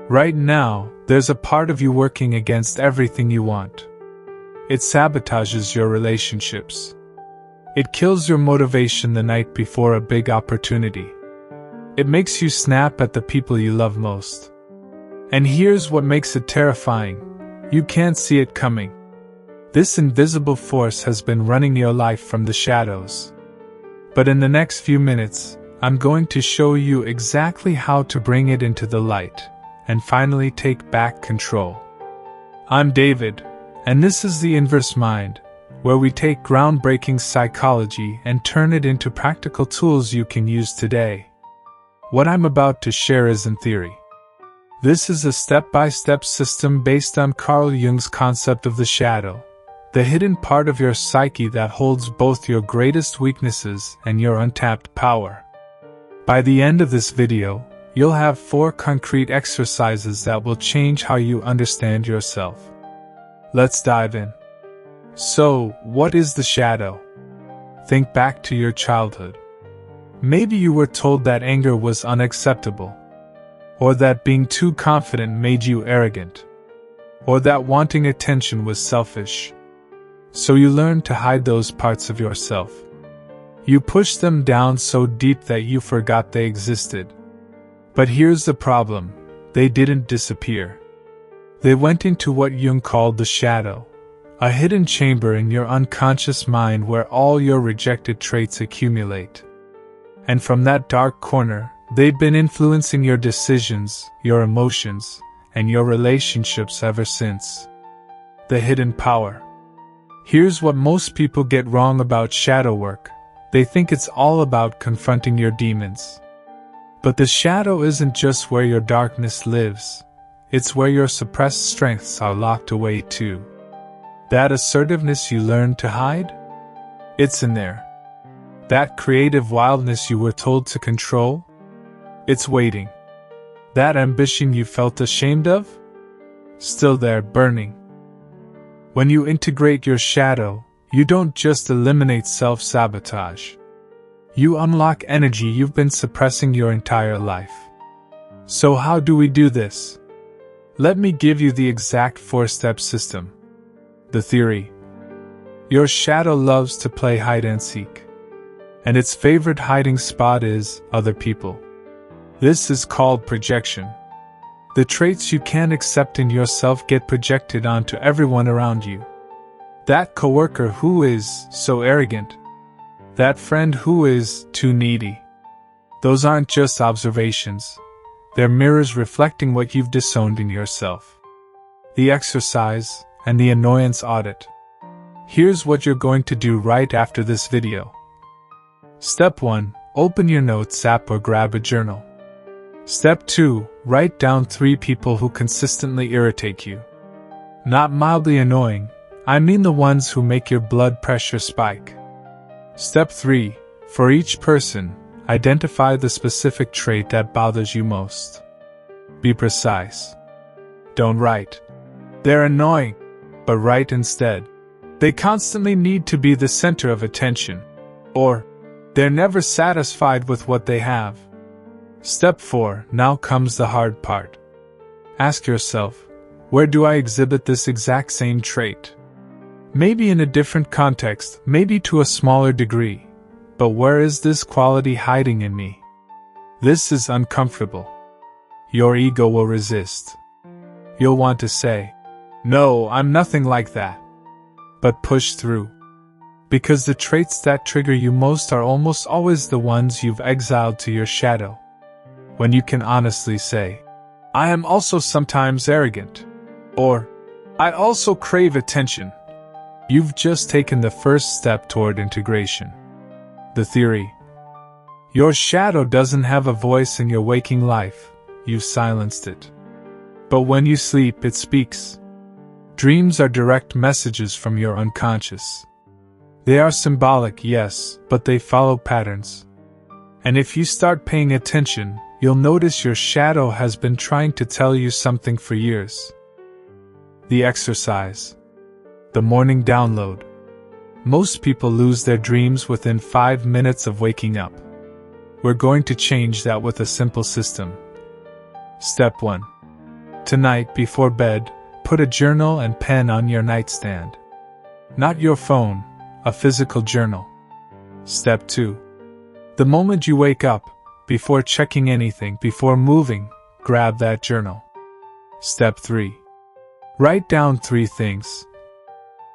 Right now, there's a part of you working against everything you want. It sabotages your relationships. It kills your motivation the night before a big opportunity. It makes you snap at the people you love most. And here's what makes it terrifying. You can't see it coming. This invisible force has been running your life from the shadows. But in the next few minutes, I'm going to show you exactly how to bring it into the light and finally take back control. I'm David, and this is The Inverse Mind, where we take groundbreaking psychology and turn it into practical tools you can use today. What I'm about to share isn't theory. This is a step-by-step system based on Carl Jung's concept of the shadow, the hidden part of your psyche that holds both your greatest weaknesses and your untapped power. By the end of this video, you'll have 4 concrete exercises that will change how you understand yourself. Let's dive in. So, what is the shadow? Think back to your childhood. Maybe you were told that anger was unacceptable, or that being too confident made you arrogant, or that wanting attention was selfish. So you learned to hide those parts of yourself. You pushed them down so deep that you forgot they existed. But here's the problem: they didn't disappear. They went into what Jung called the shadow, a hidden chamber in your unconscious mind where all your rejected traits accumulate. And from that dark corner, they've been influencing your decisions, your emotions, and your relationships ever since. The hidden power. Here's what most people get wrong about shadow work. They think it's all about confronting your demons. But the shadow isn't just where your darkness lives. It's where your suppressed strengths are locked away too. That assertiveness you learned to hide? It's in there. That creative wildness you were told to control? It's waiting. That ambition you felt ashamed of? Still there, burning. When you integrate your shadow, you don't just eliminate self-sabotage. You unlock energy you've been suppressing your entire life. So how do we do this? Let me give you the exact 4-step system. The theory. Your shadow loves to play hide and seek. And its favorite hiding spot is other people. This is called projection. The traits you can't accept in yourself get projected onto everyone around you. That coworker who is so arrogant. That friend who is too needy. Those aren't just observations. They're mirrors reflecting what you've disowned in yourself. The exercise and the annoyance audit. Here's what you're going to do right after this video. Step 1. Open your notes app or grab a journal. Step 2. Write down 3 people who consistently irritate you. Not mildly annoying, I mean the ones who make your blood pressure spike. Step 3. For each person, identify the specific trait that bothers you most. Be precise. Don't write, "They're annoying," but write instead, "They constantly need to be the center of attention," or "They're never satisfied with what they have." Step 4. Now comes the hard part. Ask yourself, where do I exhibit this exact same trait? Maybe in a different context, maybe to a smaller degree. But where is this quality hiding in me? This is uncomfortable. Your ego will resist. You'll want to say, "No, I'm nothing like that." But push through. Because the traits that trigger you most are almost always the ones you've exiled to your shadow. When you can honestly say, "I am also sometimes arrogant," or "I also crave attention," you've just taken the first step toward integration. The theory. Your shadow doesn't have a voice in your waking life. You've silenced it. But when you sleep, it speaks. Dreams are direct messages from your unconscious. They are symbolic, yes, but they follow patterns. And if you start paying attention, you'll notice your shadow has been trying to tell you something for years. The exercise. The morning download. Most people lose their dreams within 5 minutes of waking up. We're going to change that with a simple system. Step 1. Tonight, before bed, put a journal and pen on your nightstand. Not your phone, a physical journal. Step 2. The moment you wake up, before checking anything, before moving, grab that journal. Step 3. Write down 3 things.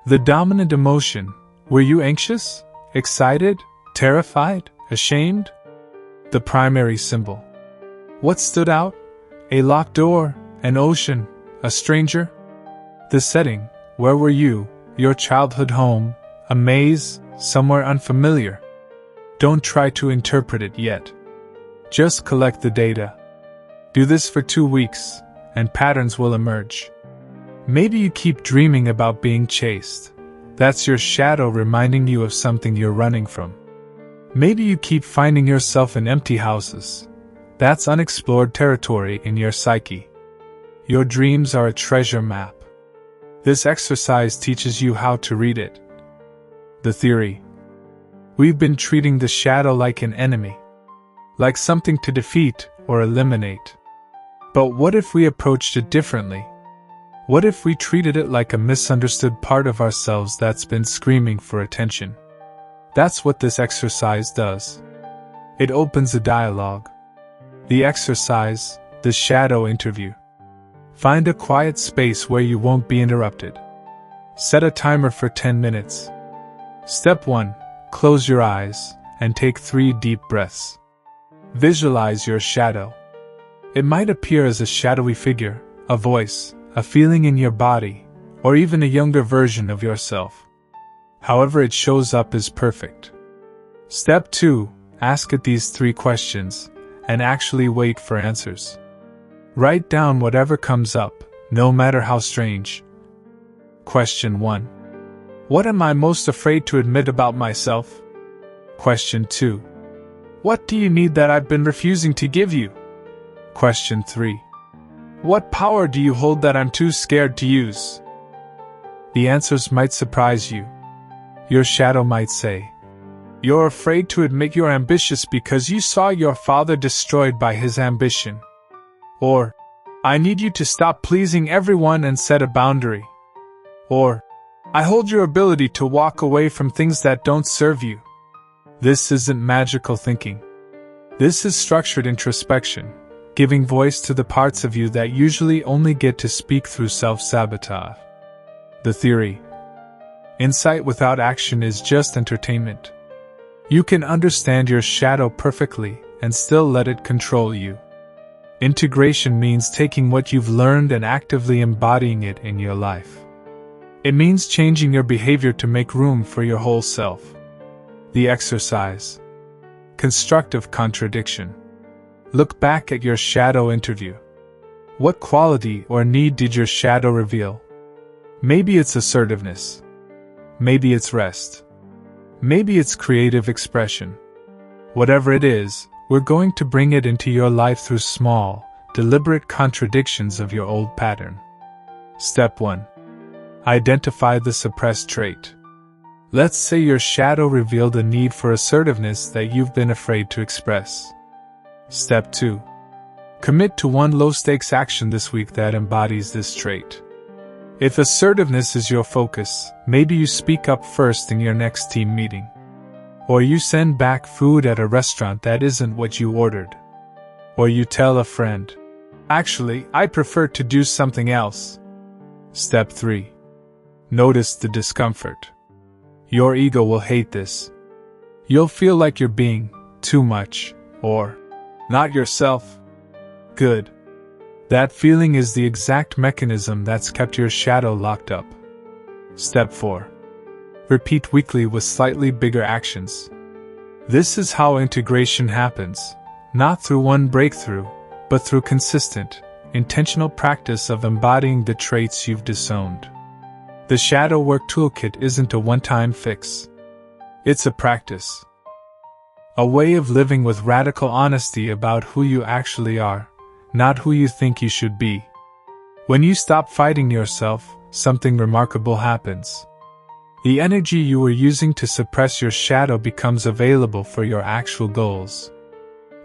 The dominant emotion. Were you anxious, excited, terrified, ashamed? The primary symbol. What stood out? A locked door, an ocean, a stranger? The setting. Where were you? Your childhood home, a maze, somewhere unfamiliar. Don't try to interpret it yet. Just collect the data. Do this for 2 weeks, and patterns will emerge. Maybe you keep dreaming about being chased. That's your shadow reminding you of something you're running from. Maybe you keep finding yourself in empty houses. That's unexplored territory in your psyche. Your dreams are a treasure map. This exercise teaches you how to read it. The theory. We've been treating the shadow like an enemy, like something to defeat or eliminate. But what if we approached it differently? What if we treated it like a misunderstood part of ourselves that's been screaming for attention? That's what this exercise does. It opens a dialogue. The exercise, the shadow interview. Find a quiet space where you won't be interrupted. Set a timer for 10 minutes. Step 1. Close your eyes and take 3 deep breaths. Visualize your shadow. It might appear as a shadowy figure, a voice, a feeling in your body, or even a younger version of yourself. However it shows up is perfect. Step 2. Ask it these 3 questions, and actually wait for answers. Write down whatever comes up, no matter how strange. Question 1. What am I most afraid to admit about myself? Question 2. What do you need that I've been refusing to give you? Question 3. What power do you hold that I'm too scared to use? The answers might surprise you. Your shadow might say, "You're afraid to admit you're ambitious because you saw your father destroyed by his ambition." Or, "I need you to stop pleasing everyone and set a boundary." Or, "I hold your ability to walk away from things that don't serve you." This isn't magical thinking. This is structured introspection, giving voice to the parts of you that usually only get to speak through self-sabotage. The theory. Insight without action is just entertainment. You can understand your shadow perfectly and still let it control you. Integration means taking what you've learned and actively embodying it in your life. It means changing your behavior to make room for your whole self. The exercise. Constructive contradiction. Look back at your shadow interview. What quality or need did your shadow reveal? Maybe it's assertiveness. Maybe it's rest. Maybe it's creative expression. Whatever it is, we're going to bring it into your life through small, deliberate contradictions of your old pattern. Step 1. Identify the suppressed trait. Let's say your shadow revealed a need for assertiveness that you've been afraid to express. Step 2. Commit to one low-stakes action this week that embodies this trait. If assertiveness is your focus, maybe you speak up first in your next team meeting. Or you send back food at a restaurant that isn't what you ordered. Or you tell a friend, "Actually, I prefer to do something else." Step 3. Notice the discomfort. Your ego will hate this. You'll feel like you're being too much, or not yourself. Good. That feeling is the exact mechanism that's kept your shadow locked up. Step 4. Repeat weekly with slightly bigger actions. This is how integration happens, not through one breakthrough, but through consistent, intentional practice of embodying the traits you've disowned. The Shadow Work Toolkit isn't a one-time fix. It's a practice. A way of living with radical honesty about who you actually are, not who you think you should be. When you stop fighting yourself, something remarkable happens. The energy you were using to suppress your shadow becomes available for your actual goals.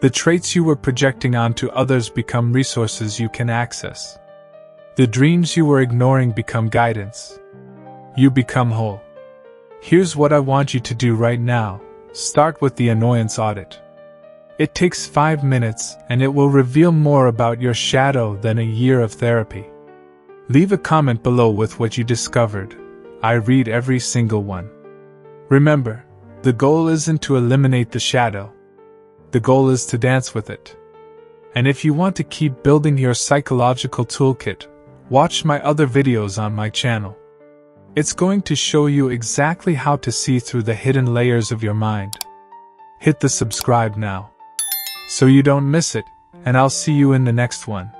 The traits you were projecting onto others become resources you can access. The dreams you were ignoring become guidance. You become whole. Here's what I want you to do right now. Start with the Annoyance Audit. It takes 5 minutes and it will reveal more about your shadow than a year of therapy. Leave a comment below with what you discovered. I read every single one. Remember, the goal isn't to eliminate the shadow. The goal is to dance with it. And if you want to keep building your psychological toolkit, watch my other videos on my channel. It's going to show you exactly how to see through the hidden layers of your mind. Hit the subscribe now, so you don't miss it, and I'll see you in the next one.